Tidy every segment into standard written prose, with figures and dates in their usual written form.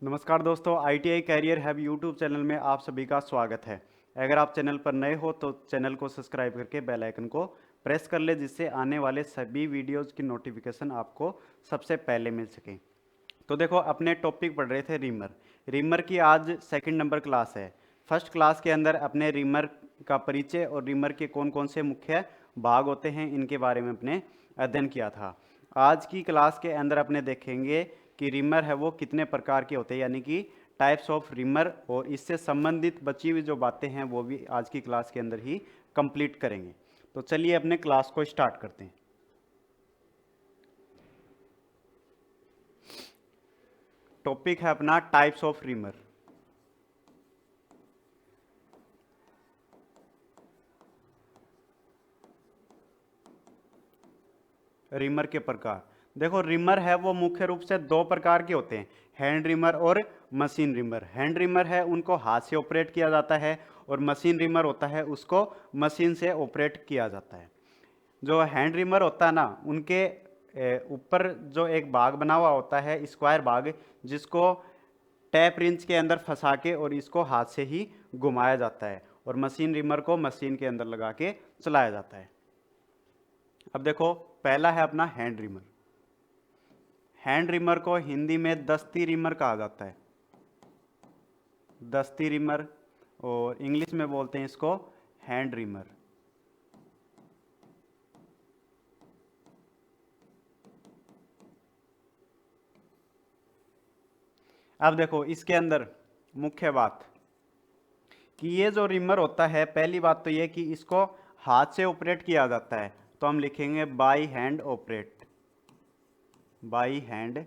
नमस्कार दोस्तों, ITI career hub YouTube channel में आप सभी का स्वागत है। अगर आप चैनल पर नए हो तो चैनल को सब्सक्राइब करके बेल आइकन को प्रेस कर ले, जिससे आने वाले सभी वीडियोज़ की नोटिफिकेशन आपको सबसे पहले मिल सके। तो देखो, अपने टॉपिक पढ़ रहे थे रीमर। रीमर की आज सेकंड नंबर क्लास है। फर्स्ट क्लास के अंदर अपने रीमर का परिचय और रीमर के कौन कौन से मुख्य भाग होते हैं इनके बारे में अपने अध्ययन किया था। आज की क्लास के अंदर अपने देखेंगे कि रीमर है वो कितने प्रकार के होते हैं, यानी कि टाइप्स ऑफ रीमर, और इससे संबंधित बची हुई जो बातें हैं वो भी आज की क्लास के अंदर ही कंप्लीट करेंगे। तो चलिए अपने क्लास को स्टार्ट करते हैं। टॉपिक है अपना टाइप्स ऑफ रीमर। रिमर के प्रकार देखो, रिमर है वो मुख्य रूप से दो प्रकार के होते हैं, हैंड रिमर और मशीन रिमर। हैंड रिमर है उनको हाथ से ऑपरेट किया जाता है, और मशीन रिमर होता है उसको मशीन से ऑपरेट किया जाता है। जो हैंड रिमर होता है ना, उनके ऊपर जो एक भाग बना हुआ होता है, स्क्वायर भाग, जिसको टैप रिंच के अंदर फंसा के और इसको हाथ से ही घुमाया जाता है, और मशीन रिमर को मशीन के अंदर लगा के चलाया जाता है। अब देखो, पहला है अपना हैंड रिमर। हैंड रिमर को हिंदी में दस्ती रिमर कहा जाता है, दस्ती रिमर, और इंग्लिश में बोलते हैं इसको हैंड रिमर। अब देखो, इसके अंदर मुख्य बात कि ये जो रिमर होता है, पहली बात तो ये कि इसको हाथ से ऑपरेट किया जाता है, तो हम लिखेंगे by hand operate, by hand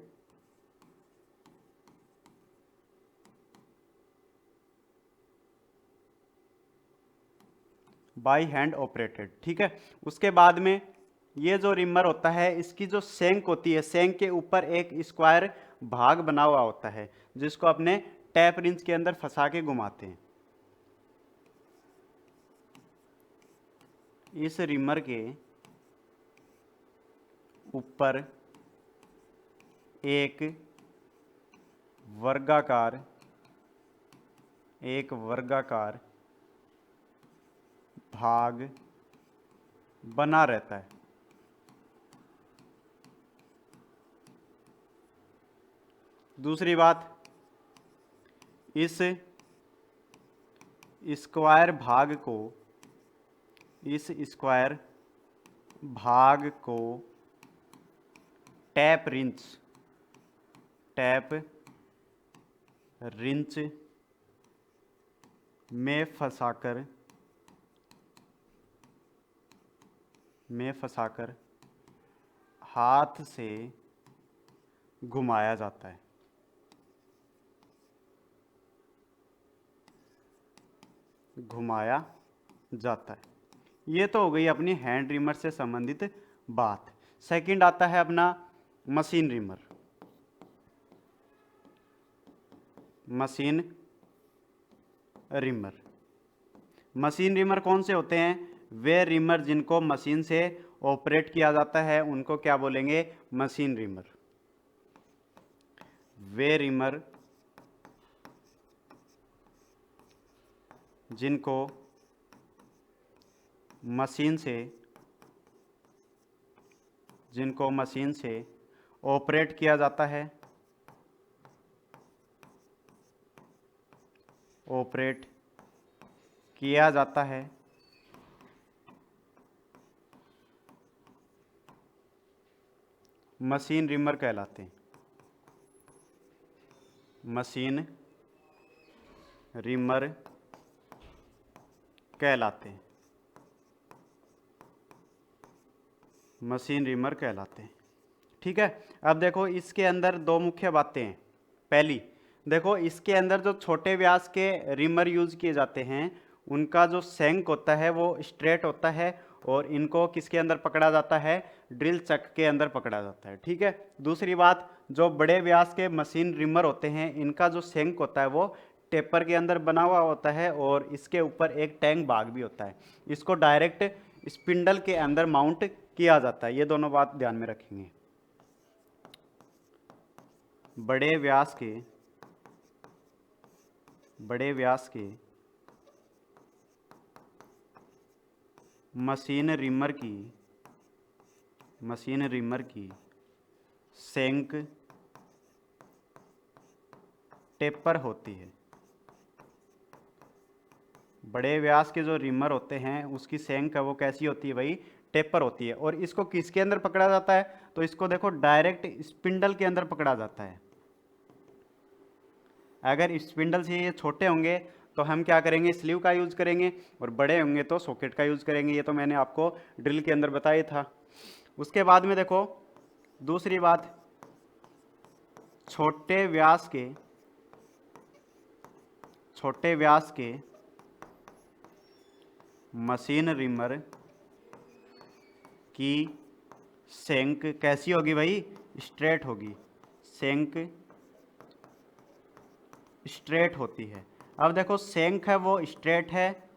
by hand operated. ठीक है। उसके बाद में ये जो रिमर होता है, इसकी जो सेंक होती है, सेंक के ऊपर एक स्क्वायर भाग बना हुआ होता है, जिसको अपने टैप रिंच के अंदर फंसा के घुमाते हैं। इस रिमर के ऊपर एक वर्गाकार भाग बना रहता है। दूसरी बात, इस स्क्वायर भाग को टैप रिंच में फंसाकर हाथ से घुमाया जाता है। ये तो हो गई अपनी हैंड रिमर से संबंधित बात। सेकंड आता है अपना मशीन रिमर। मशीन रिमर कौन से होते हैं? वे रिमर जिनको मशीन से ऑपरेट किया जाता है उनको क्या बोलेंगे? Machine reamer. वे रिमर जिनको मशीन से ऑपरेट किया जाता है, मशीन रिमर कहलाते हैं। मशीन रिमर कहलाते हैं। ठीक है। अब देखो, इसके अंदर दो मुख्य बातें हैं। पहली, देखो इसके अंदर जो छोटे व्यास के रिमर यूज किए जाते हैं, उनका जो सेंक होता है वो स्ट्रेट होता है, और इनको किसके अंदर पकड़ा जाता है? ड्रिल चक के अंदर पकड़ा जाता है। ठीक है। दूसरी बात, जो बड़े व्यास के मशीन रिमर होते हैं, इनका जो सेंक होता है वो टेपर के अंदर बना हुआ होता है, और इसके ऊपर एक टैंक भाग भी होता है। इसको डायरेक्ट स्पिंडल के अंदर माउंट किया जाता है। ये दोनों बात ध्यान में रखेंगे। बड़े व्यास के बड़े व्यास के मशीन रिमर की सेंक टेपर होती है। बड़े व्यास के जो रिमर होते हैं उसकी सेंक है वो कैसी होती है भाई, टेपर होती है। और इसको किसके अंदर पकड़ा जाता है, तो इसको देखो डायरेक्ट स्पिंडल के अंदर पकड़ा जाता है। अगर स्पिंडल से ये छोटे होंगे तो हम क्या करेंगे, स्लीव का यूज करेंगे, और बड़े होंगे तो सॉकेट का यूज करेंगे। ये तो मैंने आपको ड्रिल के अंदर बताया था। उसके बाद में देखो दूसरी बात, छोटे व्यास के मशीन रिमर की सेंक कैसी होगी भाई, स्ट्रेट होगी। सेंक स्ट्रेट होती है। अब देखो सेंक है वो स्ट्रेट है,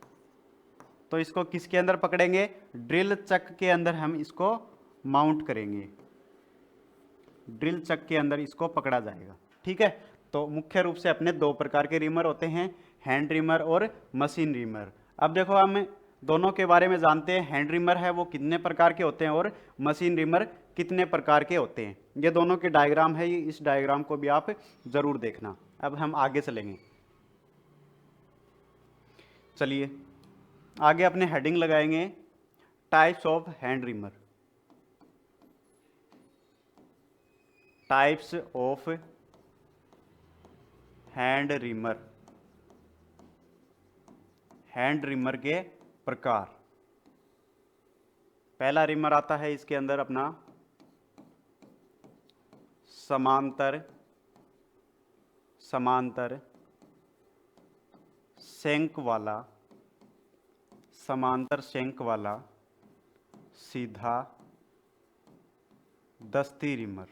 तो इसको किसके अंदर पकड़ेंगे, ड्रिल चक के अंदर हम इसको माउंट करेंगे। ड्रिल चक के अंदर इसको पकड़ा जाएगा। ठीक है, तो मुख्य रूप से अपने दो प्रकार के रिमर होते हैं, हैंड रिमर और मशीन रिमर। अब देखो हम दोनों के बारे में जानते हैं। हैंड रिमर है वो कितने प्रकार के होते हैं और मशीन रिमर कितने प्रकार के होते हैं। ये दोनों के डायग्राम है, इस डायग्राम को भी आप जरूर देखना। अब हम आगे चलेंगे। चलिए आगे अपने हेडिंग लगाएंगे, types of hand reamer. Types of hand reamer, hand reamer के प्रकार। पहला रिमर आता है इसके अंदर अपना समांतर सेंक वाला, समांतर सेंक वाला सीधा दस्ती रिमर।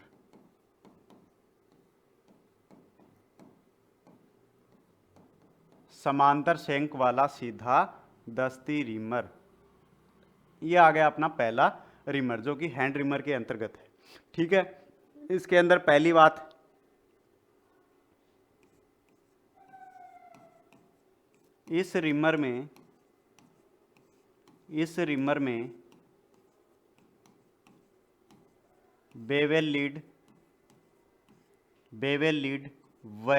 समांतर सेंक वाला सीधा दस्ती रिमर, ये आ गया अपना पहला रिमर जो कि हैंड रिमर के अंतर्गत है। ठीक है, इसके अंदर पहली बात, इस रिमर में बेवेल लीड व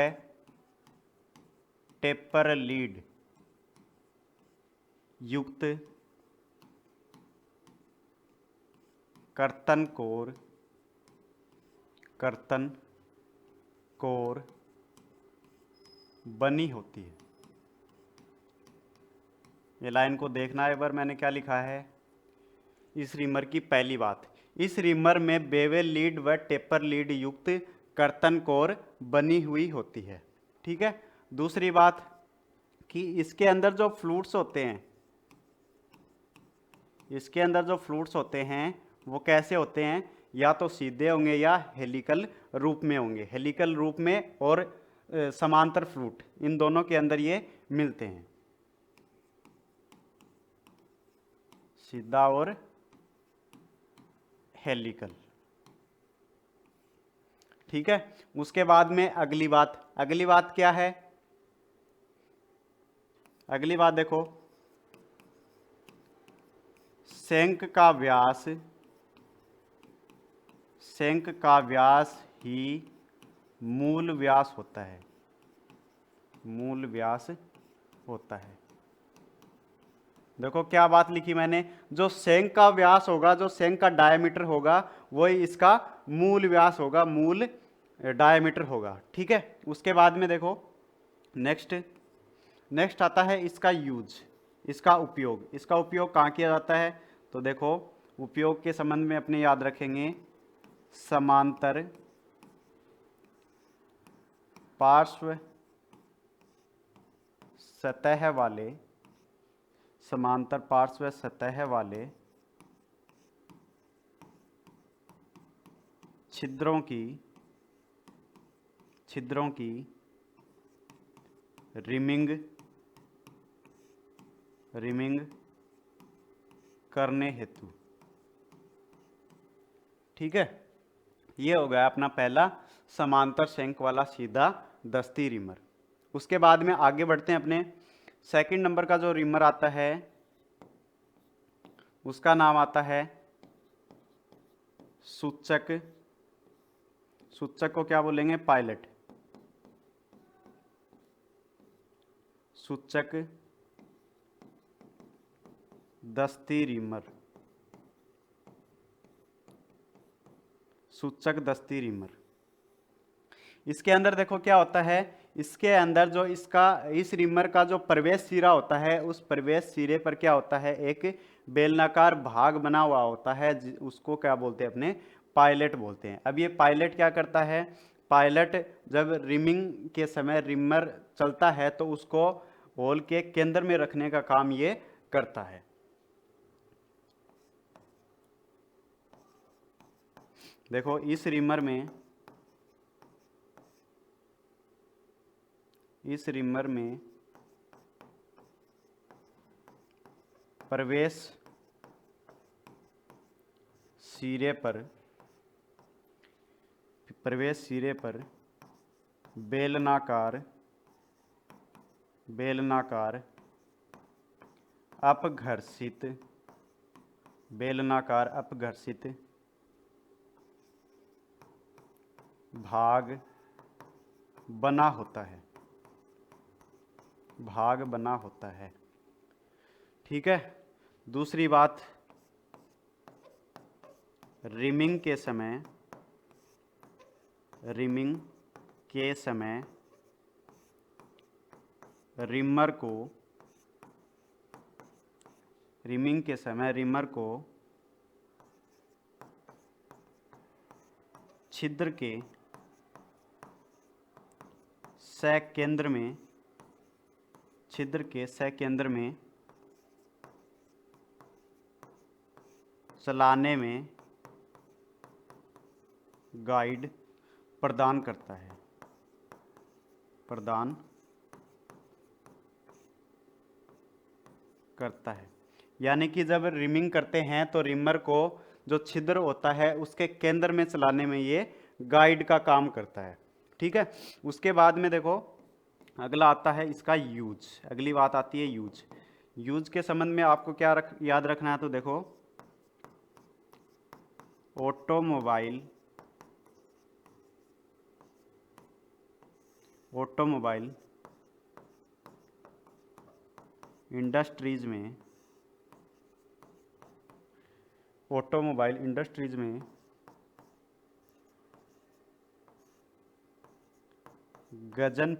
टेपर लीड युक्त कर्तन कोर बनी होती है। ये लाइन को देखना है एक बार, मैंने क्या लिखा है। इस रिमर की पहली बात, इस रिमर में बेवेल लीड व टेपर लीड युक्त कर्तन कोर बनी हुई होती है। ठीक है, दूसरी बात कि इसके अंदर जो फ्लूट्स होते हैं वो कैसे होते हैं, या तो सीधे होंगे या हेलिकल रूप में होंगे। हेलिकल रूप में और समांतर फ्लूट, इन दोनों के अंदर ये मिलते हैं, सीधा और हेलिकल। ठीक है, उसके बाद में अगली बात क्या है, अगली बात देखो, सेंक का व्यास ही मूल व्यास होता है। देखो क्या बात लिखी मैंने, जो सेंक का व्यास होगा, जो सेंक का डायमीटर होगा, वही इसका मूल व्यास होगा, मूल डायमीटर होगा। ठीक है, उसके बाद में देखो नेक्स्ट आता है इसका यूज, इसका उपयोग कहाँ किया जाता है। तो देखो उपयोग के संबंध में अपने याद रखेंगे, समांतर पार्श्व सतह वाले छिद्रों की रिमिंग करने हेतु। ठीक है, ये हो गया अपना पहला समांतर सेंक वाला सीधा दस्ती रिमर। उसके बाद में आगे बढ़ते हैं अपने सेकंड नंबर का जो रिमर आता है उसका नाम आता है सूचक। सूचक को क्या बोलेंगे? पायलट। सूचक दस्ती रिमर। सूचक दस्ती रिमर। इसके अंदर देखो क्या होता है, इसके अंदर जो इस रिमर का जो प्रवेश सिरा होता है, उस प्रवेश सिरे पर क्या होता है, एक बेलनाकार भाग बना हुआ होता है, उसको क्या बोलते हैं अपने? पायलट बोलते हैं। अब ये पायलट क्या करता है? पायलट जब रिमिंग के समय रिमर चलता है तो उसको होल के केंद्र में रखने का काम ये करता है। देखो इस रिमर में प्रवेश सिरे पर बेलनाकार अपघर्षित भाग बना होता है। ठीक है। दूसरी बात, रिमिंग के समय रिमर को छिद्र के सकेंद्र में चलाने में गाइड प्रदान करता है। यानी कि जब रिमिंग करते हैं तो रिमर को जो छिद्र होता है उसके केंद्र में चलाने में ये गाइड का काम करता है। ठीक है। उसके बाद में देखो अगला आता है इसका यूज। अगली बात आती है यूज के संबंध में आपको क्या याद रखना है? तो देखो ऑटोमोबाइल इंडस्ट्रीज में गजन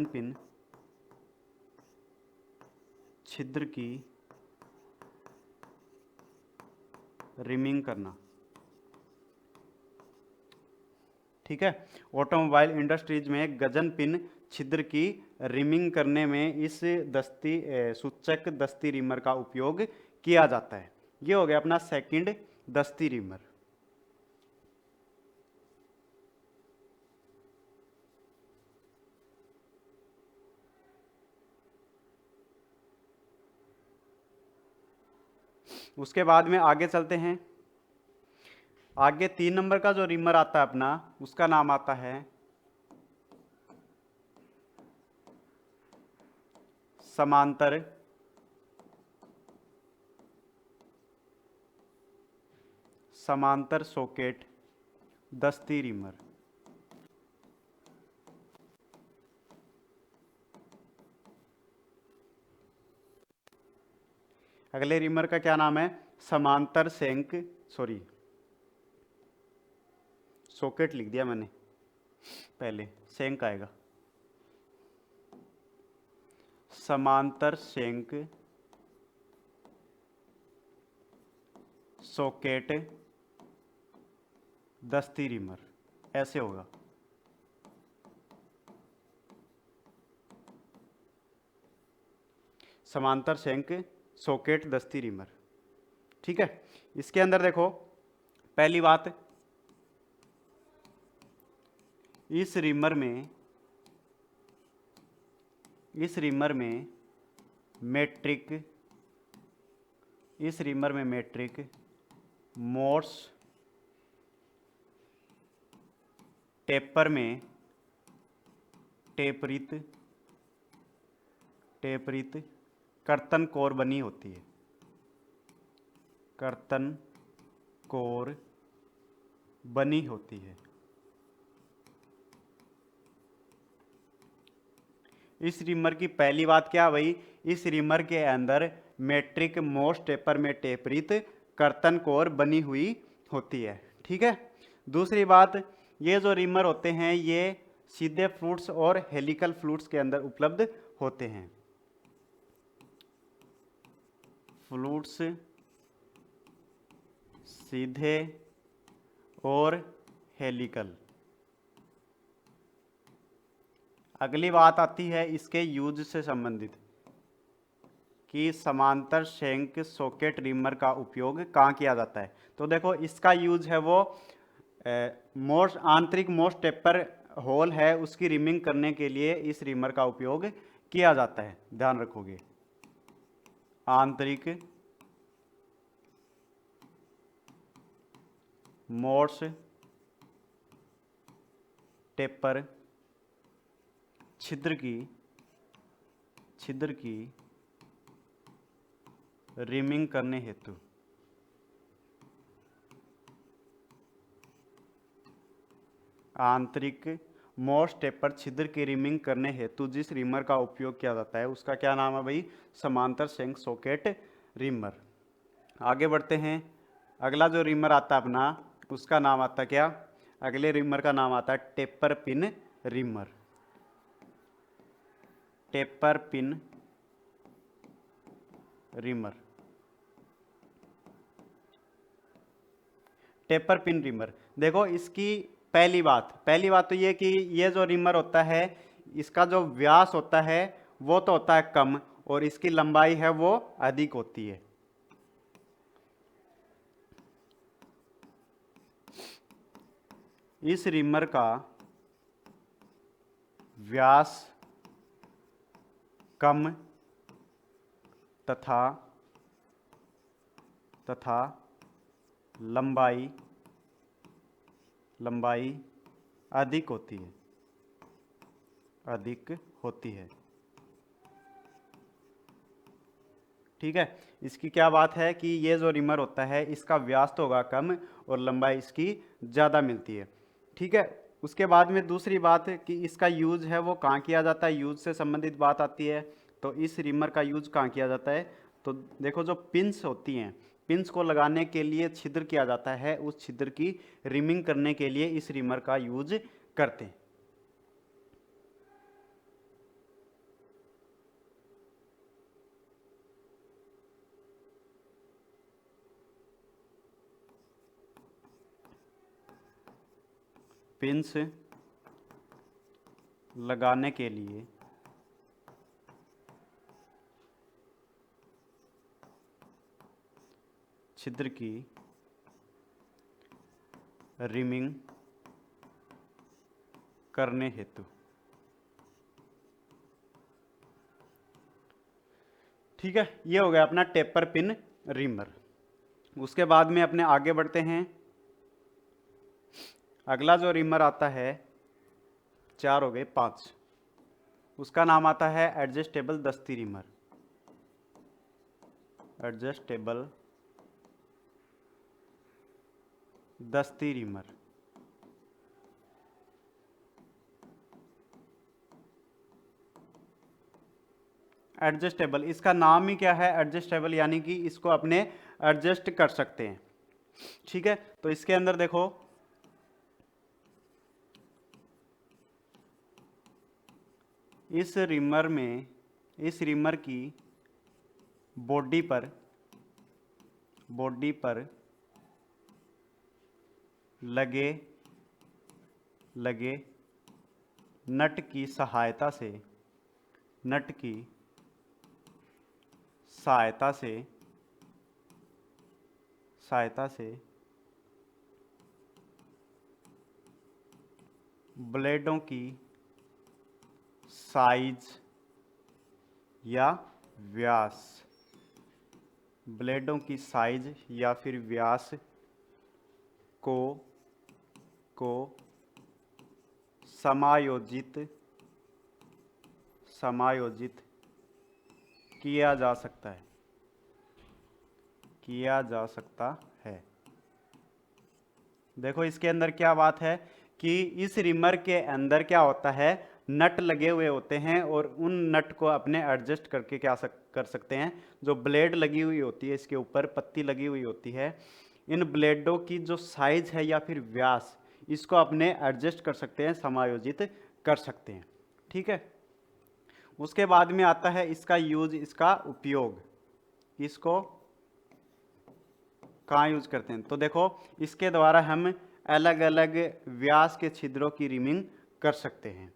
पिन छिद्र की रिमिंग करना। ठीक है। ऑटोमोबाइल इंडस्ट्रीज में गजन पिन छिद्र की रिमिंग करने में इस सूचक दस्ती रिमर का उपयोग किया जाता है। ये हो गया अपना सेकंड दस्ती रिमर। उसके बाद में आगे चलते हैं। आगे 3 नंबर का जो रिमर आता है अपना, उसका नाम आता है समांतर सॉकेट दस्ती रिमर। अगले रिमर का क्या नाम है? समांतर सॉकेट लिख दिया मैंने, पहले सेंक आएगा। समांतर सॉकेट दस्ती रिमर, ऐसे होगा। समांतर सॉकेट दस्ती रिमर। ठीक है। इसके अंदर देखो पहली बात, इस रिमर में मेट्रिक मोड्स टेपर में टेपरित कर्तन कोर बनी होती है, कर्तन कोर बनी होती है। इस रिमर की पहली बात क्या भाई, इस रिमर के अंदर मेट्रिक मोस्ट टेपर में टेपरित कर्तन कोर बनी हुई होती है। ठीक है। दूसरी बात, ये जो रिमर होते हैं ये सीधे फ्लूट्स और हेलिकल फ्लूट्स के अंदर उपलब्ध होते हैं। फ्लूट्स सीधे और हेलिकल। अगली बात आती है इसके यूज से संबंधित कि समांतर शंक सॉकेट रिमर का उपयोग कहाँ किया जाता है। तो देखो इसका यूज है वो आंतरिक मोस्ट टेपर होल है उसकी रिमिंग करने के लिए इस रिमर का उपयोग किया जाता है, ध्यान रखोगे। आंतरिक मोस्ट टेपर छिद्र की रिमिंग करने हेतु आंतरिक मोस्ट टेपर छिद्र की रिमिंग करने हेतु जिस रिमर का उपयोग किया जाता है उसका क्या नाम है भाई, समांतर शंक सॉकेट रिमर। आगे बढ़ते हैं। अगला जो रिमर आता है अपना उसका नाम आता है क्या, अगले रिमर का नाम आता है taper pin reamer. Taper pin reamer. Taper pin reamer, देखो इसकी पहली बात तो ये कि ये जो रिमर होता है इसका जो व्यास होता है वो तो होता है कम और इसकी लंबाई है वो अधिक होती है। इस रिमर का व्यास कम तथा लंबाई अधिक होती है। ठीक है। इसकी क्या बात है कि ये जो रिमर होता है इसका व्यास तो होगा कम और लंबाई इसकी ज़्यादा मिलती है। ठीक है। उसके बाद में दूसरी बात है कि इसका यूज है वो कहाँ किया जाता है, यूज से संबंधित बात आती है। तो इस रिमर का यूज कहाँ किया जाता है, तो देखो जो पिंस होती हैं, पिंस को लगाने के लिए छिद्र किया जाता है, उस छिद्र की रिमिंग करने के लिए इस रिमर का यूज करते हैं। पिंस लगाने के लिए छिद्र की रिमिंग करने हेतु। ठीक है, ये हो गया अपना टेपर पिन रिमर। उसके बाद में अपने आगे बढ़ते हैं। अगला जो रिमर आता है, 4 हो गए, 5, उसका नाम आता है एडजस्टेबल दस्ती रिमर। एडजस्टेबल दस्ती रिमर। एडजस्टेबल, इसका नाम ही क्या है एडजस्टेबल, यानी कि इसको अपने एडजस्ट कर सकते हैं। ठीक है। तो इसके अंदर देखो इस रिमर की बॉडी पर लगे नट की सहायता से ब्लेडों की साइज या व्यास, ब्लेडों की साइज या फिर व्यास को समायोजित समायोजित किया जा सकता है, किया जा सकता है। देखो इसके अंदर क्या बात है कि इस रिमर के अंदर क्या होता है, नट लगे हुए होते हैं और उन नट को अपने एडजस्ट करके क्या कर सकते हैं, जो ब्लेड लगी हुई होती है, इसके ऊपर पत्ती लगी हुई होती है, इन ब्लेडों की जो साइज है या फिर व्यास, इसको अपने एडजस्ट कर सकते हैं, समायोजित कर सकते हैं। ठीक है। उसके बाद में आता है इसका यूज, इसका उपयोग, इसको कहाँ यूज करते हैं। तो देखो इसके द्वारा हम अलग अलग व्यास के छिद्रों की रिमिंग कर सकते हैं।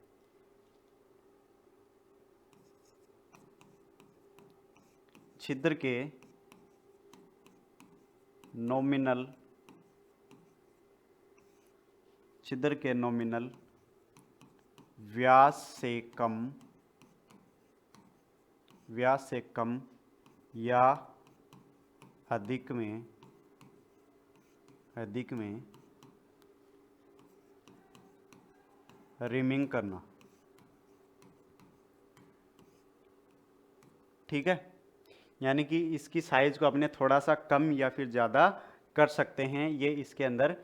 छिद्र के नॉमिनल व्यास से कम या अधिक में रिमिंग करना। ठीक है। यानी कि इसकी साइज को अपने थोड़ा सा कम या फिर ज़्यादा कर सकते हैं, ये इसके अंदर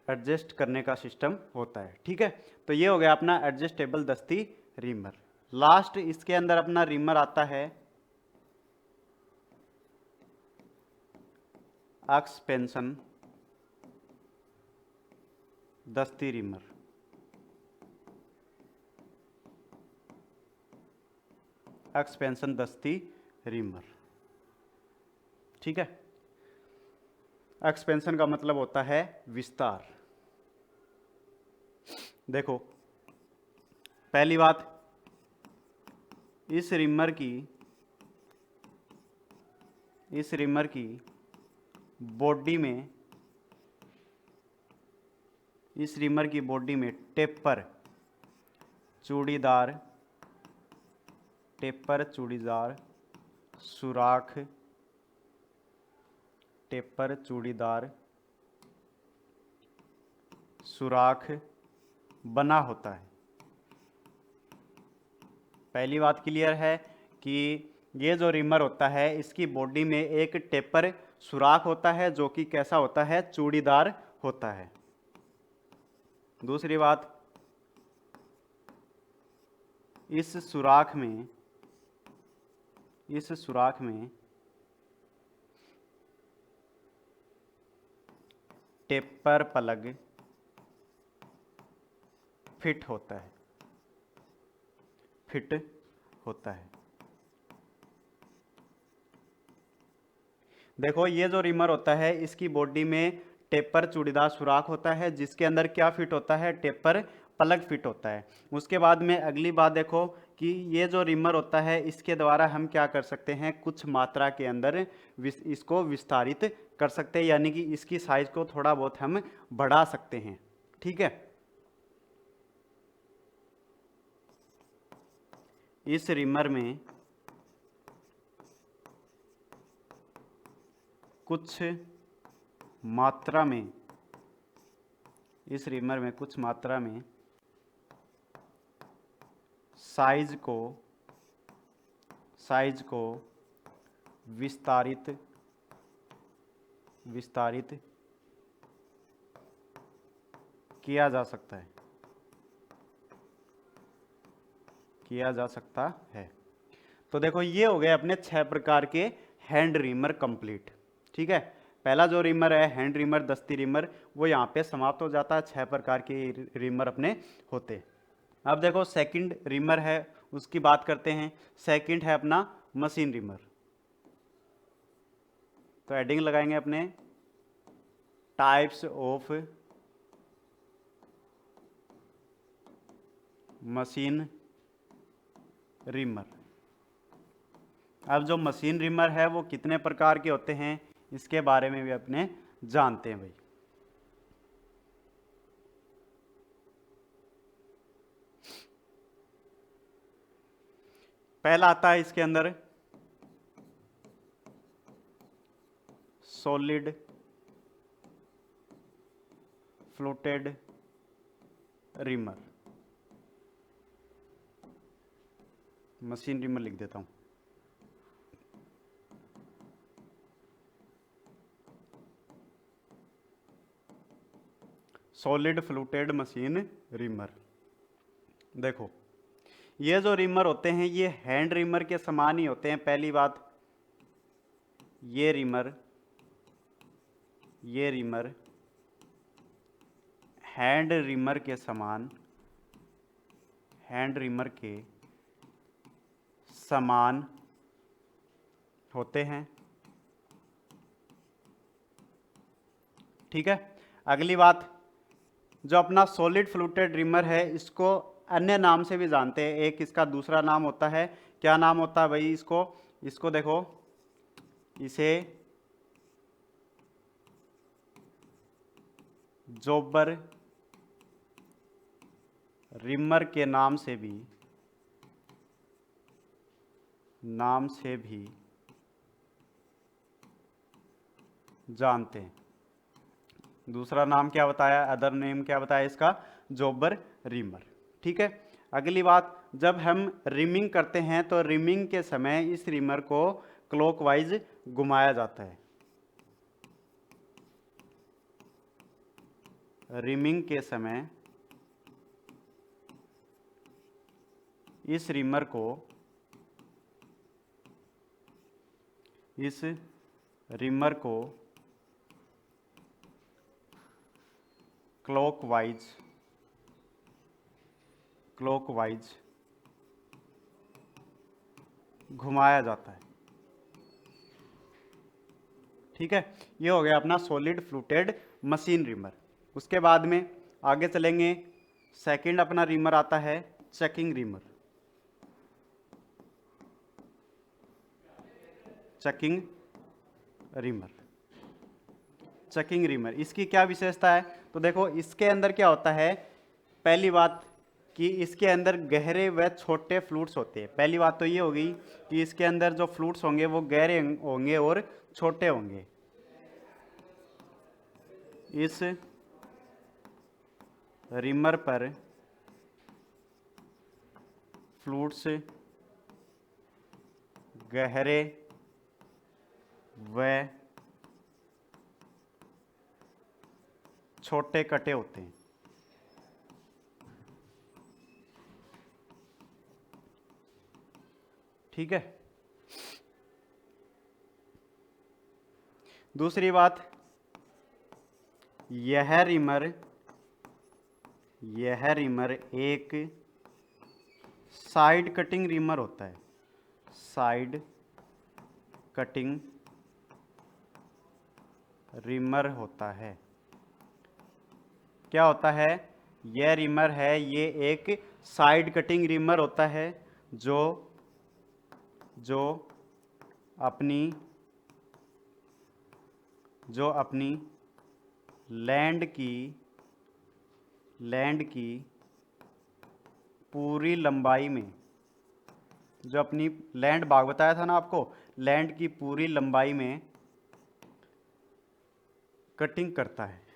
एडजस्ट करने का सिस्टम होता है। ठीक है। तो ये हो गया अपना एडजस्टेबल दस्ती रिमर। लास्ट इसके अंदर अपना रिमर आता है एक्सपेंशन दस्ती रिमर। एक्सपेंशन दस्ती रिमर। ठीक है। एक्सपेंशन का मतलब होता है विस्तार। देखो पहली बात, इस रिमर की बॉडी में, इस रिमर की बॉडी में टेपर चूड़ीदार सुराख, टेपर चूड़ीदार सुराख बना होता है। पहली बात क्लियर है कि ये जो रिमर होता है इसकी बॉडी में एक टेपर सुराख होता है जो कि कैसा होता है, चूड़ीदार होता है। दूसरी बात, इस सुराख में टेपर प्लग फिट होता है। देखो ये जो रिमर होता है इसकी बॉडी में टेपर चूड़ीदार सुराख होता है जिसके अंदर क्या फिट होता है, टेपर प्लग फिट होता है। उसके बाद में अगली बात देखो कि ये जो रिमर होता है इसके द्वारा हम क्या कर सकते हैं, कुछ मात्रा के अंदर इसको विस्तारित कर सकते हैं, यानी कि इसकी साइज को थोड़ा बहुत हम बढ़ा सकते हैं। ठीक है। इस रिमर में कुछ मात्रा में साइज को विस्तारित किया जा सकता है। तो देखो ये हो गए अपने 6 प्रकार के हैंड रिमर कंप्लीट। ठीक है। पहला जो रिमर है हैंड रिमर दस्ती रिमर, वो यहाँ पे समाप्त हो जाता है। 6 प्रकार के रिमर अपने होते। अब देखो सेकंड रिमर है, उसकी बात करते हैं। सेकंड है अपना मशीन रिमर। तो हेडिंग लगाएंगे अपने टाइप्स ऑफ मशीन रिमर। अब जो मशीन रिमर है वो कितने प्रकार के होते हैं इसके बारे में भी अपने जानते हैं भाई। पहला आता है इसके अंदर solid floated reamer. Machine reamer लिख देता हूँ। Solid fluted machine reamer. देखो ये जो रिमर होते हैं ये हैंड रिमर के समान ही होते हैं। पहली बात, ये रिमर हैंड रिमर के समान, हैंड रिमर के समान होते हैं। ठीक है। अगली बात, जो अपना सॉलिड फ्लूटेड रिमर है इसको अन्य नाम से भी जानते हैं। एक इसका दूसरा नाम होता है, क्या नाम होता है भाई? इसको देखो, इसे जोबर रिमर के नाम से भी जानते हैं। दूसरा नाम क्या बताया, अदर नेम क्या बताया इसका? जोबर रिमर। ठीक है। अगली बात, जब हम रिमिंग करते हैं तो रिमिंग के समय इस रिमर को क्लॉकवाइज घुमाया जाता है। रिमिंग के समय इस रिमर को क्लॉकवाइज घुमाया जाता है। ठीक है। ये हो गया अपना सॉलिड फ्लूटेड मशीन रिमर। उसके बाद में आगे चलेंगे, सेकंड अपना रिमर आता है चेकिंग रिमर। चेकिंग रिमर इसकी क्या विशेषता है? तो देखो इसके अंदर क्या होता है, पहली बात कि इसके अंदर गहरे व छोटे फ्लूट्स होते हैं। पहली बात तो ये होगी कि इसके अंदर जो फ्लूट्स होंगे वो गहरे होंगे और छोटे होंगे। इस रिमर पर फ्लूट्स गहरे व छोटे कटे होते हैं। ठीक है। दूसरी बात, यह रिमर एक साइड कटिंग रिमर होता है। साइड कटिंग रिमर होता है। क्या होता है? यह रिमर है, ये एक साइड कटिंग रिमर होता है जो अपनी लैंड की पूरी लंबाई में, जो अपनी लैंड भाग बताया था ना आपको, लैंड की पूरी लंबाई में कटिंग करता है।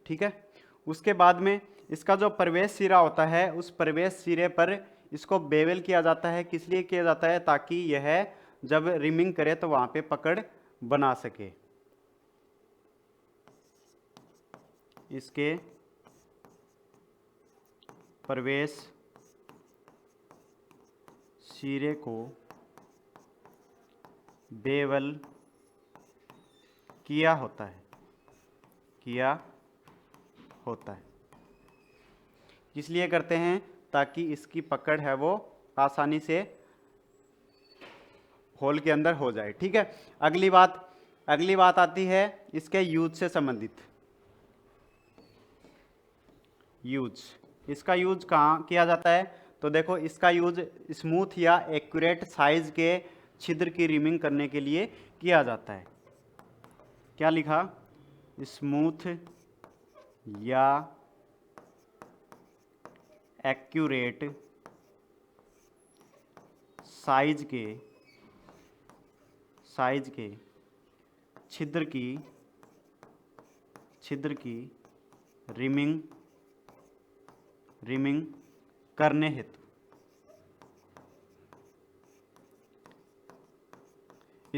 ठीक है। उसके बाद में इसका जो प्रवेश सिरा होता है, उस प्रवेश सिरे पर इसको बेवल किया जाता है। किस लिए किया जाता है? ताकि यह जब रिमिंग करे तो वहां पे पकड़ बना सके। इसके प्रवेश सिरे को बेवल किया होता है। इसलिए करते हैं ताकि इसकी पकड़ है वो आसानी से होल के अंदर हो जाए। ठीक है। अगली बात आती है इसके यूज से संबंधित। इसका यूज कहाँ किया जाता है? तो देखो इसका यूज स्मूथ या एक्यूरेट साइज के छिद्र की रिमिंग करने के लिए किया जाता है। क्या लिखा? स्मूथ या एक्यूरेट साइज के छिद्र की छिद्र की रिमिंग रिमिंग करने हेतु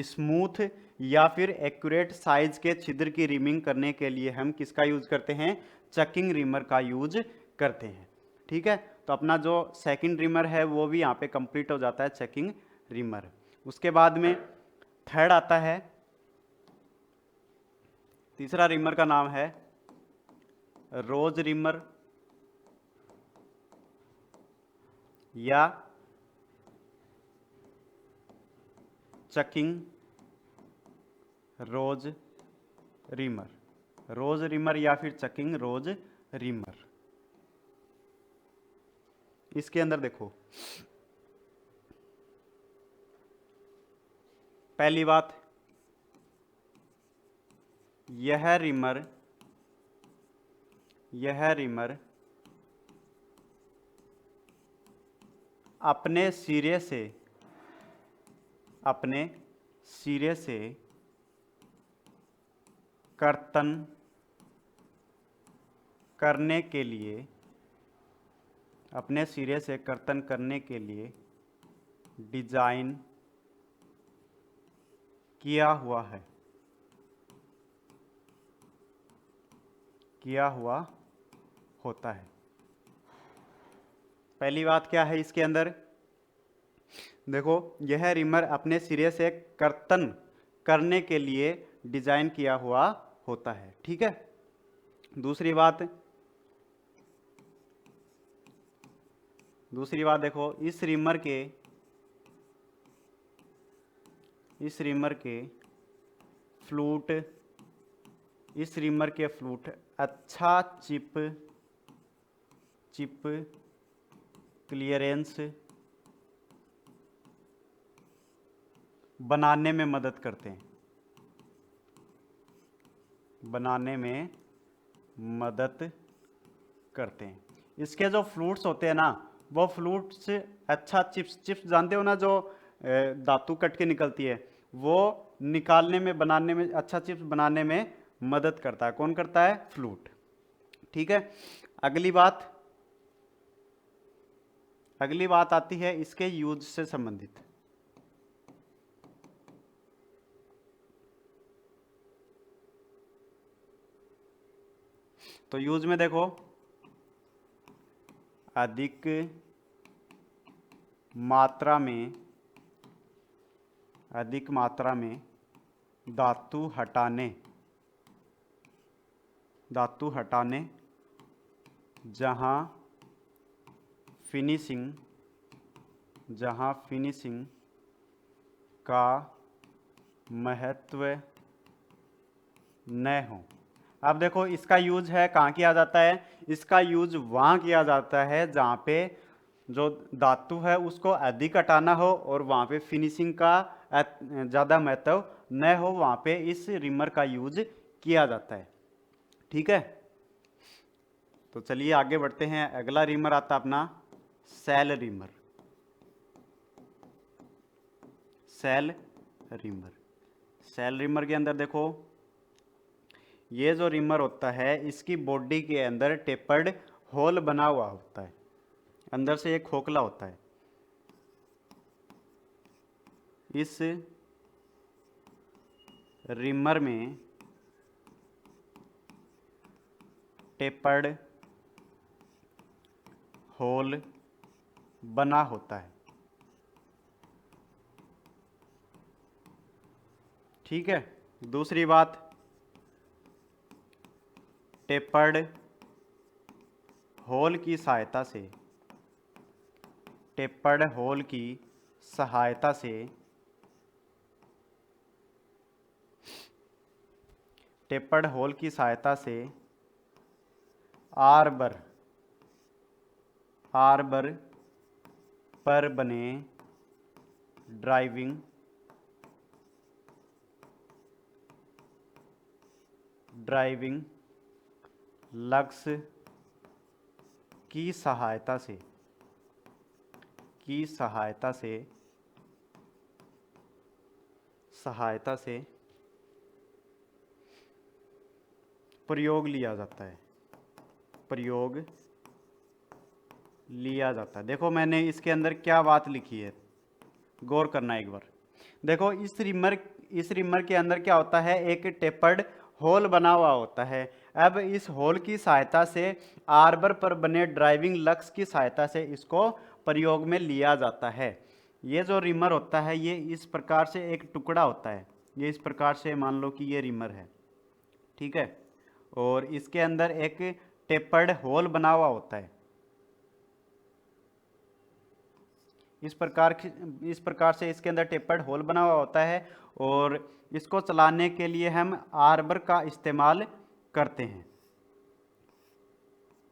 स्मूथ या फिर एक्यूरेट साइज के छिद्र की रिमिंग करने के लिए हम किसका यूज करते हैं? चकिंग रिमर का यूज करते हैं। ठीक है, तो अपना जो सेकंड रिमर है वो भी यहाँ पे कंप्लीट हो जाता है, चकिंग रिमर। उसके बाद में थर्ड आता है, तीसरा रिमर का नाम है रोज रिमर या चकिंग रोज रिमर, रोज रिमर या फिर चकिंग रोज रिमर। इसके अंदर देखो, पहली बात, यह रिमर अपने सिरे से कर्तन करने के लिए डिजाइन किया हुआ होता है। पहली बात क्या है इसके अंदर? देखो, यह रिमर अपने सिरे से कर्तन करने के लिए डिजाइन किया हुआ होता है। ठीक है, दूसरी बात देखो, इस रिमर के फ्लूट अच्छा चिप क्लियरेंस बनाने में मदद करते हैं। इसके जो फ्लूट्स होते हैं ना, वो फ्लूट्स अच्छा चिप्स जानते हो ना, जो धातु कट के निकलती है, वो निकालने में, बनाने में, अच्छा चिप्स बनाने में मदद करता है। कौन करता है? फ्लूट। ठीक है, अगली बात आती है इसके यूज से संबंधित। तो यूज में देखो, अधिक मात्रा में धातु हटाने जहां फिनिशिंग का महत्व न हो। अब देखो, इसका यूज है कहाँ किया जाता है? इसका यूज वहाँ किया जाता है जहाँ पे जो धातु है उसको अधिक हटाना हो और वहाँ पे फिनिशिंग का ज़्यादा महत्व न हो, वहाँ पे इस रिमर का यूज किया जाता है। ठीक है, तो चलिए आगे बढ़ते हैं। अगला रिमर आता अपना सेल रिमर। सेल रिमर के अंदर देखो, ये जो रिमर होता है इसकी बॉडी के अंदर टेपर्ड होल बना हुआ होता है, अंदर से एक खोखला होता है। इस रिमर में टेपर्ड होल बना होता है। ठीक है, दूसरी बात, टेपर्ड होल की सहायता से आर्बर पर बने ड्राइविंग लग्स की सहायता से प्रयोग लिया जाता है, प्रयोग लिया जाता है। देखो मैंने इसके अंदर क्या बात लिखी है, गौर करना एक बार। देखो इस रिमर के अंदर क्या होता है, एक टेपर्ड होल बना हुआ होता है। अब इस होल की सहायता से आर्बर पर बने ड्राइविंग लक्स की सहायता से इसको प्रयोग में लिया जाता है। ये जो रिमर होता है ये इस प्रकार से एक टुकड़ा होता है, ये इस प्रकार से मान लो कि ये रिमर है, ठीक है, और इसके अंदर एक टेपर्ड होल बना हुआ होता है। इस प्रकार से इसके अंदर टेपर्ड होल बना हुआ होता है और इसको चलाने के लिए हम आर्बर का इस्तेमाल करते हैं,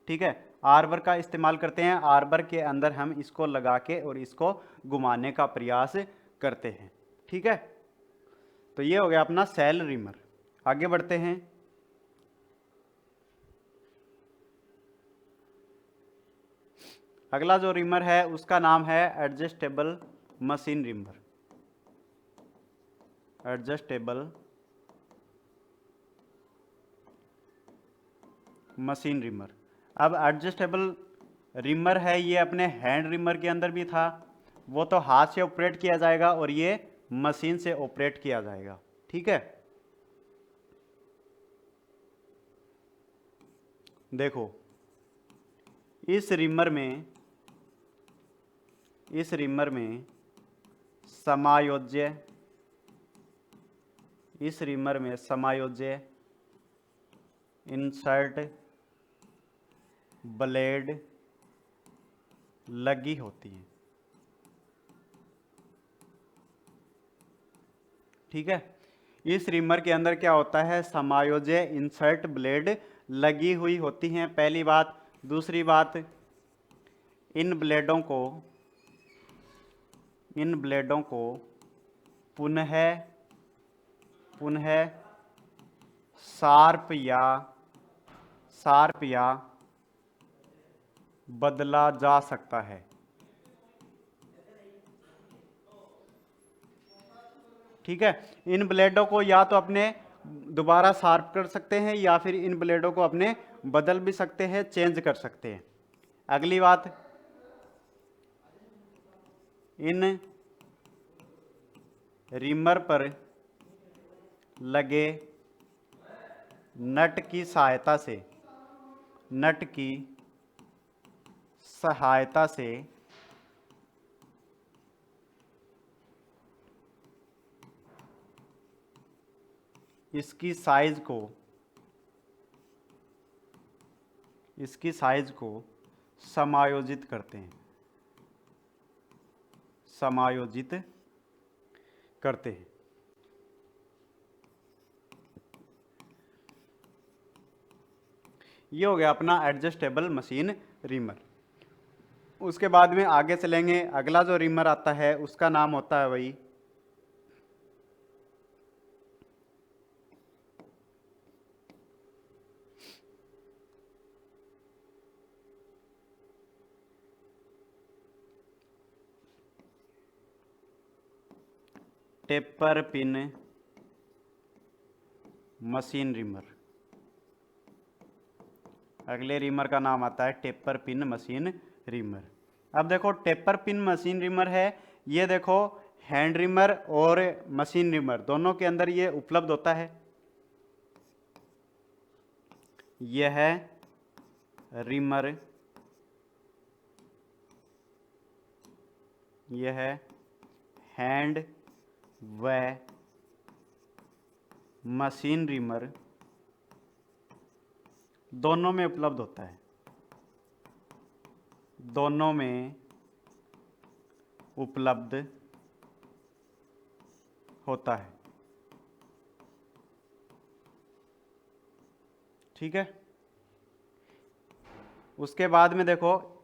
ठीक है, आर्बर का इस्तेमाल करते हैं। आर्बर के अंदर हम इसको लगा के और इसको घुमाने का प्रयास करते हैं, ठीक है। तो ये हो गया अपना सेल रिमर। आगे बढ़ते हैं। अगला जो रिमर है उसका नाम है adjustable machine reamer, adjustable machine reamer. अब एडजस्टेबल रिमर है ये अपने हैंड रिमर के अंदर भी था, वो तो हाथ से ऑपरेट किया जाएगा और ये मशीन से ऑपरेट किया जाएगा, ठीक है। देखो इस रिमर में समायोज्य, इस रिमर में समायोज्य इंसर्ट ब्लेड लगी होती है, ठीक है। इस रिमर के अंदर क्या होता है, समायोज्य इंसर्ट ब्लेड लगी हुई होती हैं, पहली बात। दूसरी बात, इन ब्लेडों को पुनः शार्प या बदला जा सकता है, ठीक है। इन ब्लेडों को या तो अपने दोबारा शार्प कर सकते हैं या फिर इन ब्लेडों को अपने बदल भी सकते हैं, चेंज कर सकते हैं। अगली बात, इन रिमर पर लगे नट की सहायता से इसकी साइज को समायोजित करते हैं, ये हो गया अपना एडजस्टेबल मशीन रिमर। उसके बाद में आगे चलेंगे, अगला जो रिमर आता है उसका नाम होता है वही टेपर पिन मशीन रिमर। अगले रिमर का नाम आता है टेपर पिन मशीन रिमर। अब देखो टेपर पिन मशीन रिमर है, ये देखो हैंड रिमर और मशीन रिमर दोनों के अंदर ये उपलब्ध होता है। यह रिमर हैंड व मशीन रिमर दोनों में उपलब्ध होता है, दोनों में उपलब्ध होता है, ठीक है। उसके बाद में देखो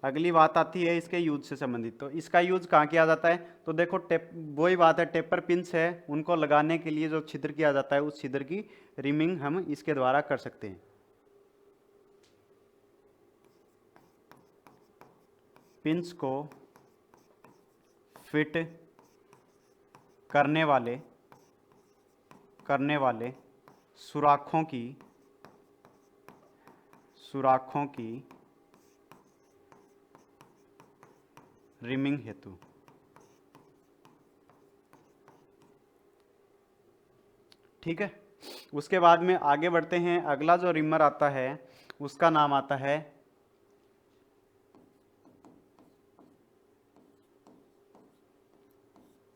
अगली बात आती है इसके यूज से संबंधित। तो इसका यूज कहाँ किया जाता है, तो देखो वही बात है, टेपर पिंस है उनको लगाने के लिए जो छिद्र किया जाता है उस छिद्र की रिमिंग हम इसके द्वारा कर सकते हैं। पिंस को फिट करने वाले सुराखों की सुराखों की रिमिंग हेतु। ठीक है, उसके बाद में आगे बढ़ते हैं। अगला जो रिमर आता है उसका नाम आता है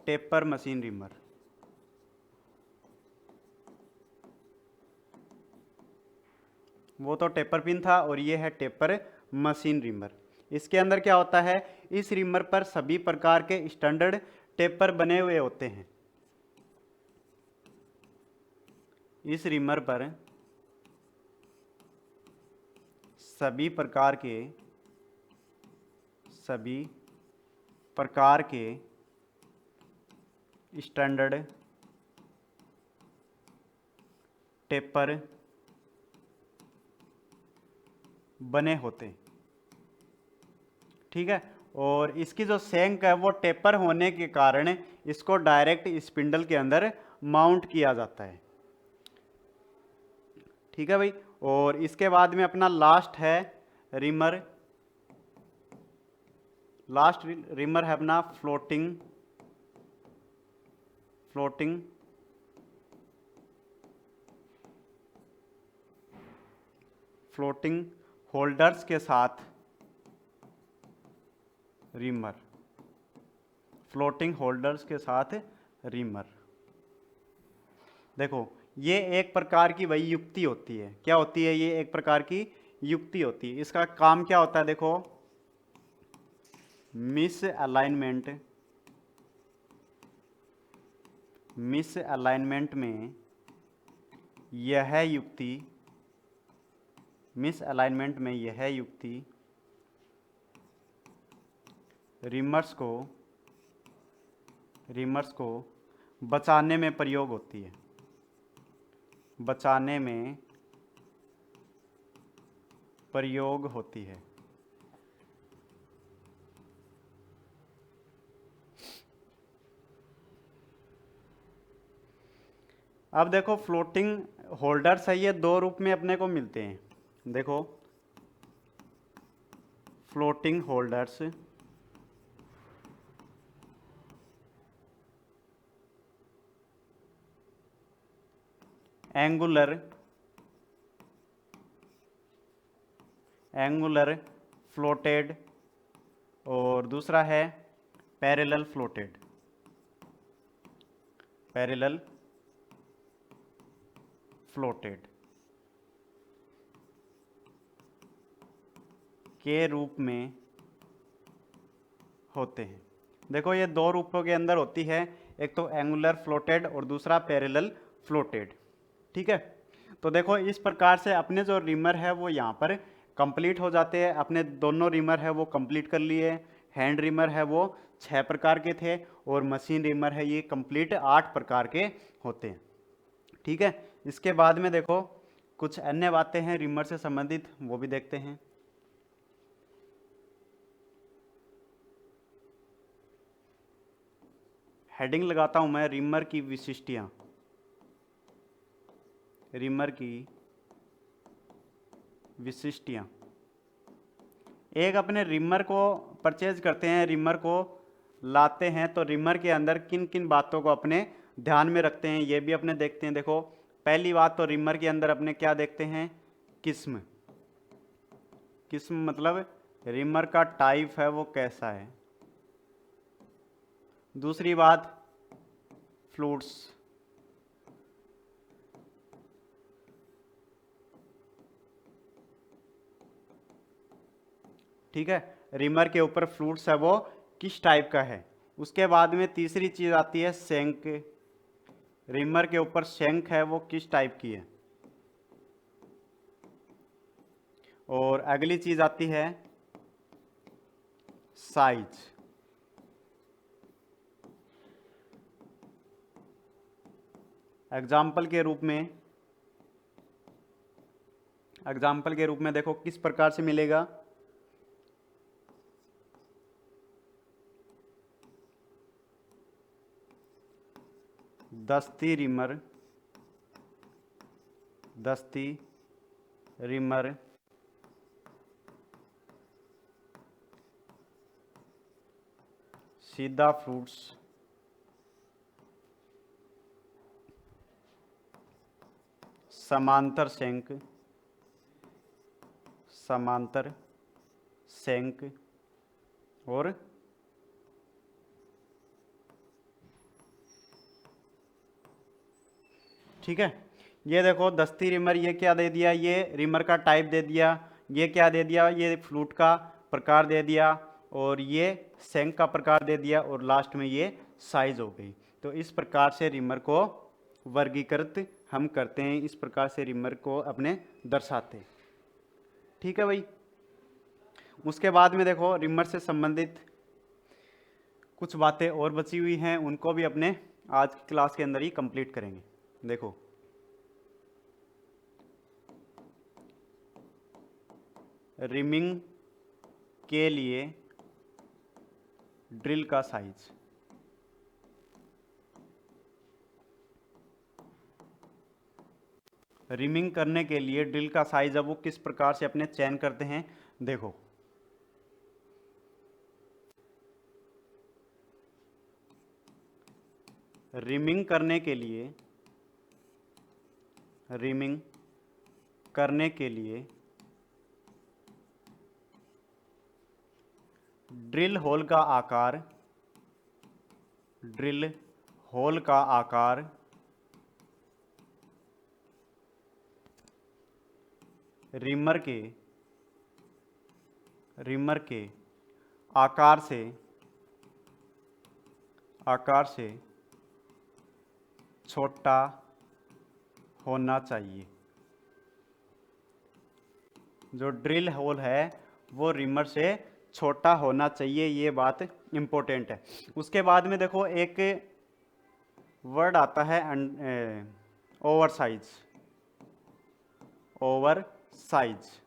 टेपर मशीन रिमर। वो तो टेपर पिन था और ये है टेपर मशीन रिमर। इसके अंदर क्या होता है, इस रिमर पर सभी प्रकार के स्टैंडर्ड टेपर बने हुए होते हैं। इस रिमर पर सभी प्रकार के स्टैंडर्ड टेपर बने होते हैं। ठीक है, और इसकी जो शैंक है वो टेपर होने के कारण इसको डायरेक्ट स्पिंडल के अंदर माउंट किया जाता है। ठीक है भाई, और इसके बाद में अपना लास्ट है रिमर। लास्ट रिमर है अपना फ्लोटिंग होल्डर्स के साथ रिमर। फ्लोटिंग होल्डर्स के साथ रिमर। देखो, ये एक प्रकार की वही युक्ति होती है। क्या होती है ये? एक प्रकार की युक्ति होती है। इसका काम क्या होता है? देखो, मिस अलाइनमेंट में यह युक्ति रिमर्स को बचाने में प्रयोग होती है। अब देखो, फ्लोटिंग होल्डर्स है, ये दो रूप में अपने को मिलते हैं। देखो, फ्लोटिंग होल्डर्स एंगुलर फ्लोटेड, और दूसरा है पैरेलल फ्लोटेड के रूप में होते हैं। देखो, ये दो रूपों के अंदर होती है, एक तो एंगुलर फ्लोटेड और दूसरा पैरेलल फ्लोटेड। ठीक है, तो देखो, इस प्रकार से अपने जो रिमर है वो यहाँ पर कंप्लीट हो जाते हैं। अपने दोनों रिमर है वो कंप्लीट कर लिए। हैंड रिमर है वो 6 प्रकार के थे, और मशीन रिमर है ये कंप्लीट 8 प्रकार के होते हैं। ठीक है, इसके बाद में देखो कुछ अन्य बातें हैं रिमर से संबंधित, वो भी देखते हैं। हेडिंग लगाता हूं मैं, रिमर की विशिष्टियां। एक अपने रिमर को परचेज करते हैं, रिमर को लाते हैं, तो रिमर के अंदर किन किन बातों को अपने ध्यान में रखते हैं ये भी अपने देखते हैं। देखो, पहली बात तो रिमर के अंदर अपने क्या देखते हैं? किस्म मतलब रिमर का टाइप है वो कैसा है। दूसरी बात, फ्लूट्स। ठीक है, रिमर के ऊपर फ्लूट्स है वो किस टाइप का है। उसके बाद में तीसरी चीज आती है शैंक। रिमर के ऊपर शैंक है वो किस टाइप की है। और अगली चीज आती है साइज। एग्जाम्पल के रूप में देखो किस प्रकार से मिलेगा। दस्ती रिमर सीधा फ्रूट्स, समांतर सेंक, समांतर सेंक और ठीक है। ये देखो दस्ती रिमर, ये क्या दे दिया, ये रिमर का टाइप दे दिया, ये क्या दे दिया, ये फ्लूट का प्रकार दे दिया, और ये सेंक का प्रकार दे दिया, और लास्ट में ये साइज हो गई। तो इस प्रकार से रिमर को वर्गीकृत हम करते हैं, इस प्रकार से रिमर को अपने दर्शाते हैं। ठीक है भाई। उसके बाद में देखो रिमर से संबंधित कुछ बातें और बची हुई हैं, उनको भी अपने आज की क्लास के अंदर ही कंप्लीट करेंगे। देखो रिमिंग के लिए ड्रिल का साइज, रिमिंग करने के लिए ड्रिल का साइज अब वो किस प्रकार से अपने चयन करते हैं। देखो रिमिंग करने के लिए, रिमिंग करने के लिए ड्रिल होल का आकार, ड्रिल होल का आकार रिमर के आकार से छोटा होना चाहिए। जो ड्रिल होल है वो रिमर से छोटा होना चाहिए, ये बात इंपॉर्टेंट है। उसके बाद में देखो एक वर्ड आता है over size, over size.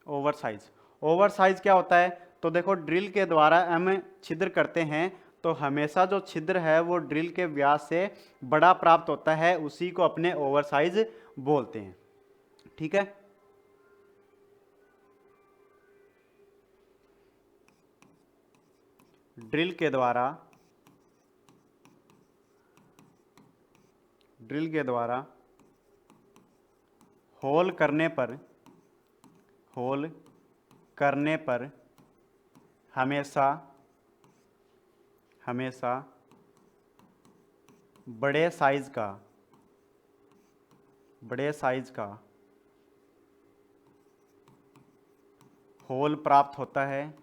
Over size, over size क्या होता है। तो देखो ड्रिल के द्वारा हम छिद्र करते हैं, तो हमेशा जो छिद्र है वो ड्रिल के व्यास से बड़ा प्राप्त होता है, उसी को अपने ओवर साइज बोलते हैं। ठीक है। ड्रिल के द्वारा होल करने पर हमेशा बड़े साइज का होल प्राप्त होता है,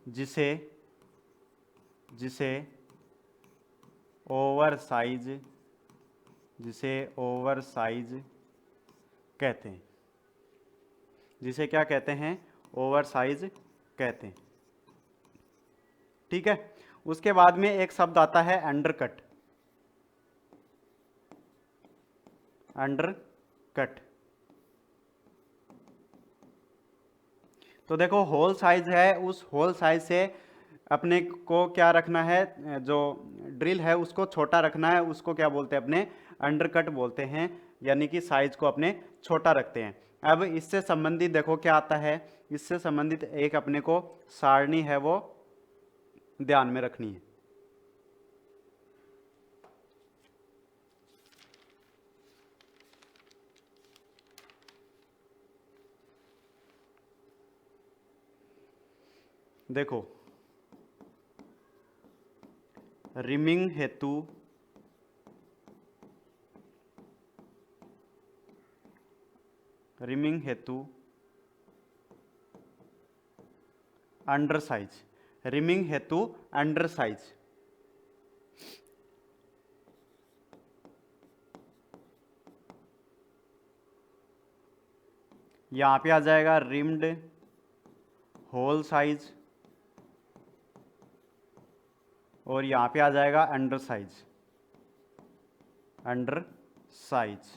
जिसे ओवर साइज कहते हैं। जिसे क्या कहते हैं, ओवर साइज कहते हैं। ठीक है। उसके बाद में एक शब्द आता है अंडरकट, अंडरकट। तो देखो होल साइज है, उस होल साइज से अपने को क्या रखना है, जो ड्रिल है उसको छोटा रखना है, उसको क्या बोलते हैं, अपने अंडरकट बोलते हैं, यानी कि साइज को अपने छोटा रखते हैं। अब इससे संबंधित देखो क्या आता है, इससे संबंधित एक अपने को सारणी है वो ध्यान में रखनी है। देखो रिमिंग हेतु अंडर साइज, रिमिंग हेतु अंडर साइज। यहां पे आ जाएगा रिम्ड होल साइज, और यहां पे आ जाएगा अंडर साइज, अंडर साइज।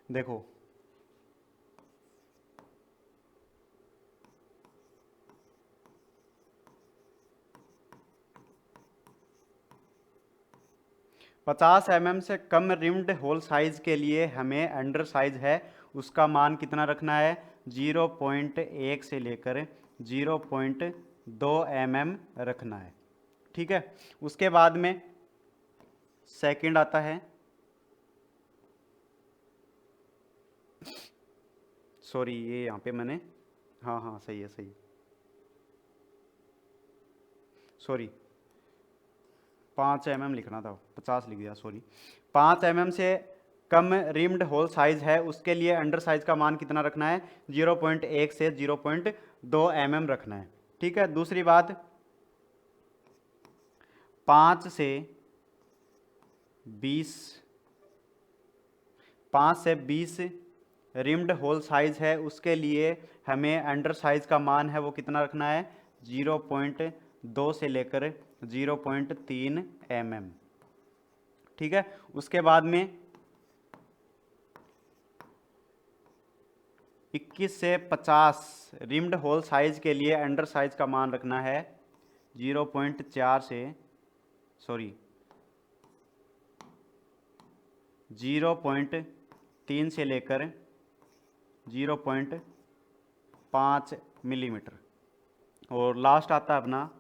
देखो 50 mm से कम रिम्ड होल साइज के लिए हमें अंडर साइज है उसका मान कितना रखना है, 0.1 से लेकर 0.2 mm रखना है। ठीक है, उसके बाद में सेकंड आता है, सॉरी ये यहाँ पे मैंने, हाँ हाँ सही है सही, सॉरी 5 mm लिखना था, 50 लिख दिया सॉरी। 5 mm से कम रिम्ड होल साइज है उसके लिए अंडर साइज का मान कितना रखना है, 0.1 से 0.2 mm रखना है। ठीक है, दूसरी बात 5 से 20 रिम्ड होल साइज है उसके लिए हमें अंडर साइज का मान है वो कितना रखना है, 0.2 से लेकर 0.3 mm। ठीक है, उसके बाद में 21 से 50 रिम्ड होल साइज के लिए अंडर साइज का मान रखना है 0.4 से 0.3 से लेकर 0.5 मिलीमीटर। और लास्ट आता है अपना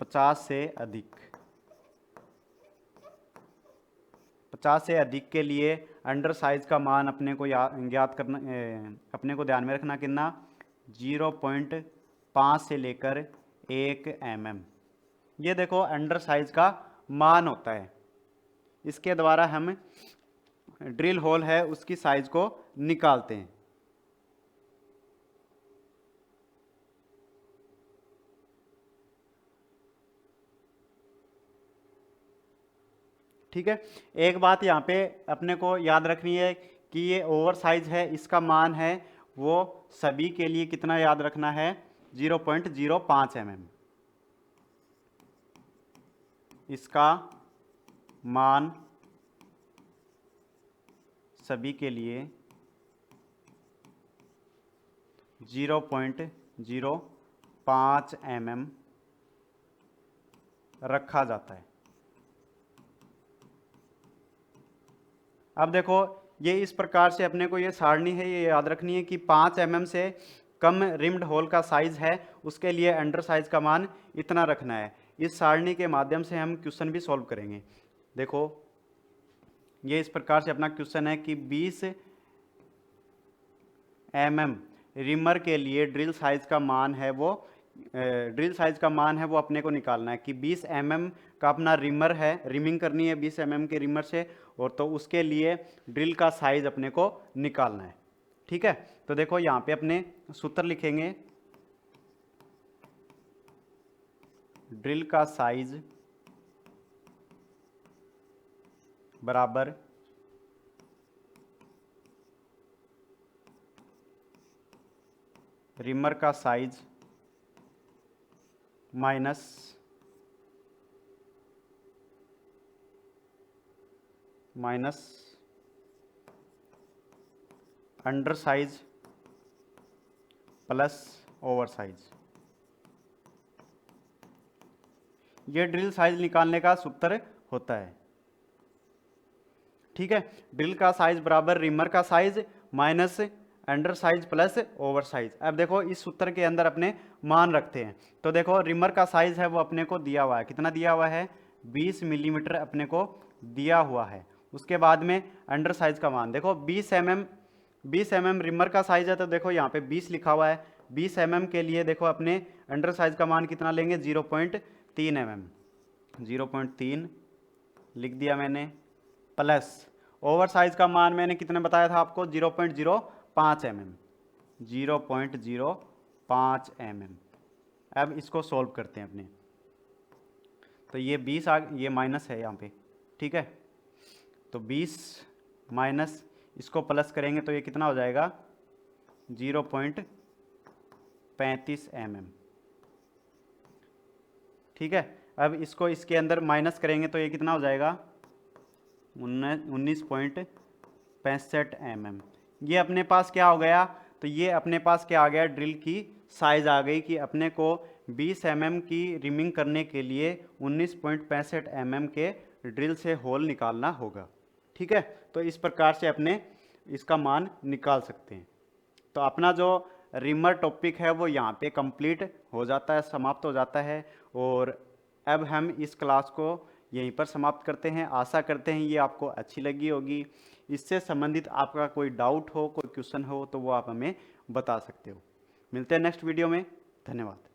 50 से अधिक। 50 से अधिक के लिए अंडर साइज का मान अपने को याद करना, अपने को ध्यान में रखना कितना, 0.5 से लेकर 1 mm। ये देखो अंडर साइज का मान होता है, इसके द्वारा हम ड्रिल होल है उसकी साइज को निकालते हैं। ठीक है, एक बात यहाँ पे अपने को याद रखनी है कि ये ओवर साइज है, इसका मान है वो सभी के लिए कितना याद रखना है, 0.05 mm। इसका मान सभी के लिए 0.05 mm रखा जाता है। अब देखो ये इस प्रकार से अपने को ये सारणी है ये याद रखनी है कि 5 mm से कम रिम्ड होल का साइज है उसके लिए अंडर साइज का मान इतना रखना है। इस सारणी के माध्यम से हम क्वेश्चन भी सॉल्व करेंगे। देखो ये इस प्रकार से अपना क्वेश्चन है कि 20 mm रिमर के लिए ड्रिल साइज का मान है वो अपने को निकालना है कि 20 mm का अपना रिमर है, रिमिंग करनी है 20 mm के रिमर से, और तो उसके लिए ड्रिल का साइज अपने को निकालना है। ठीक है, तो देखो यहाँ पे अपने सूत्र लिखेंगे, ड्रिल का साइज बराबर रिमर का size minus under size plus over size. ये ड्रिल साइज निकालने का सूत्र होता है। ठीक है, ड्रिल का साइज बराबर रिमर का size minus under size plus over size. अब देखो इस सूत्र के अंदर अपने मान रखते हैं, तो देखो रिमर का साइज है वो अपने को दिया हुआ है, कितना दिया हुआ है, 20 मिलीमीटर अपने को दिया हुआ है। उसके बाद में अंडर साइज का मान देखो 20 mm रिमर का साइज है, तो देखो यहाँ पे 20 लिखा हुआ है, 20 mm के लिए देखो अपने अंडर साइज का मान कितना लेंगे, 0.3 mm, 0.3 लिख दिया मैंने, प्लस ओवर साइज का मान मैंने कितने बताया था आपको, 0.05 mm, 0.05 mm। अब इसको सॉल्व करते हैं अपने, तो ये 20 ये माइनस है यहाँ पे। ठीक है, तो 20 माइनस इसको प्लस करेंगे तो ये कितना हो जाएगा, 0.35 mm। ठीक है, अब इसको इसके अंदर माइनस करेंगे तो ये कितना हो जाएगा, 19.65 mm। ये अपने पास क्या हो गया, तो ये अपने पास क्या आ गया, ड्रिल की साइज आ गई कि अपने को 20 mm की रिमिंग करने के लिए 19.65 mm के ड्रिल से होल निकालना होगा। ठीक है, तो इस प्रकार से अपने इसका मान निकाल सकते हैं। तो अपना जो रिमर टॉपिक है वो यहाँ पे कंप्लीट हो जाता है, समाप्त हो जाता है। और अब हम इस क्लास को यहीं पर समाप्त करते हैं। आशा करते हैं ये आपको अच्छी लगी होगी। इससे संबंधित आपका कोई डाउट हो, कोई क्वेश्चन हो तो वो आप हमें बता सकते हो। मिलते हैं नेक्स्ट वीडियो में। धन्यवाद।